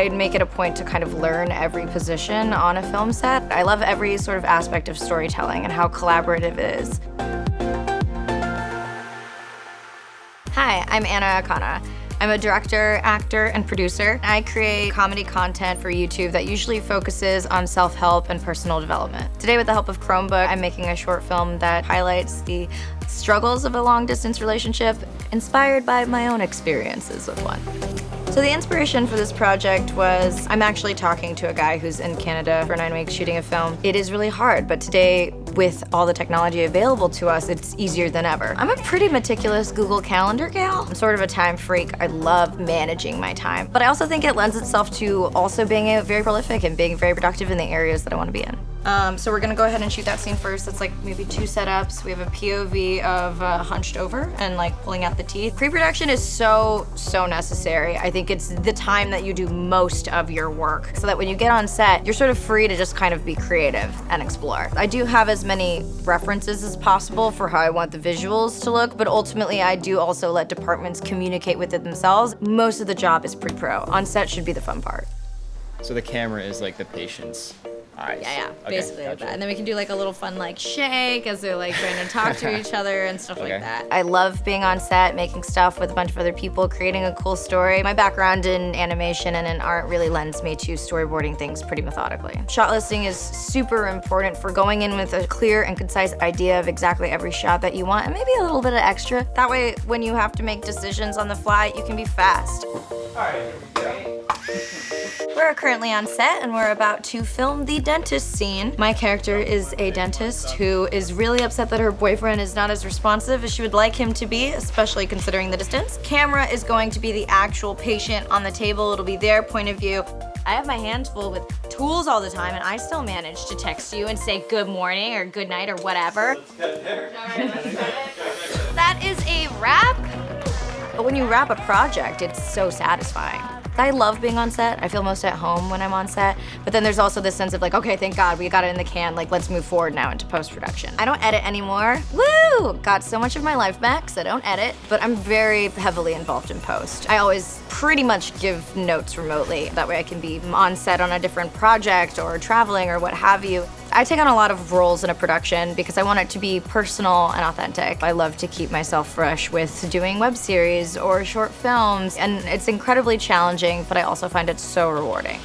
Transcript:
I make it a point to kind of learn every position on a film set. I love every sort of aspect of storytelling and how collaborative it is. Hi, I'm Anna Akana. I'm a director, actor, and producer. I create comedy content for YouTube that usually focuses on self-help and personal development. Today, with the help of Chromebook, I'm making a short film that highlights the struggles of a long-distance relationship, inspired by my own experiences with one. So the inspiration for this project was, I'm actually talking to a guy who's in Canada for 9 weeks shooting a film. It is really hard, but today, with all the technology available to us, it's easier than ever. I'm a pretty meticulous Google Calendar gal. I'm sort of a time freak. I love managing my time. But I also think it lends itself to also being very prolific and being very productive in the areas that I want to be in. So we're gonna go ahead and shoot that scene first. It's like maybe 2 setups. We have a POV of hunched over and like pulling out the teeth. Pre-production is so necessary. I think it's the time that you do most of your work so that when you get on set, you're sort of free to just kind of be creative and explore. I do have as many references as possible for how I want the visuals to look, but ultimately I do also let departments communicate with it themselves. Most of the job is pre-pro. On set should be the fun part. So the camera is like the patient's eyes. Yeah, Okay, basically like gotcha. that. And then we can do like a little fun like shake as they're like trying to talk to each other and stuff Okay. like that. I love being on set, making stuff with a bunch of other people, creating a cool story. My background in animation and in art really lends me to storyboarding things pretty methodically. Shot listing is super important for going in with a clear and concise idea of exactly every shot that you want and maybe a little bit of extra. That way, when you have to make decisions on the fly, you can be fast. We're currently on set and we're about to film the dentist scene. My character is a dentist who is really upset that her boyfriend is not as responsive as she would like him to be, especially considering the distance. Camera is going to be the actual patient on the table. It'll be their point of view. I have my hands full with tools all the time and I still manage to text you and say good morning or good night or whatever. That is a wrap. But when you wrap a project, it's so satisfying. I love being on set. I feel most at home when I'm on set. But then there's also this sense of like, okay, thank God we got it in the can. Like, let's move forward now into post-production. I don't edit anymore. Woo! Got so much of my life back, so I don't edit. But I'm very heavily involved in post. I always pretty much give notes remotely. That way I can be on set on a different project or traveling or what have you. I take on a lot of roles in a production because I want it to be personal and authentic. I love to keep myself fresh with doing web series or short films, and it's incredibly challenging, but I also find it so rewarding.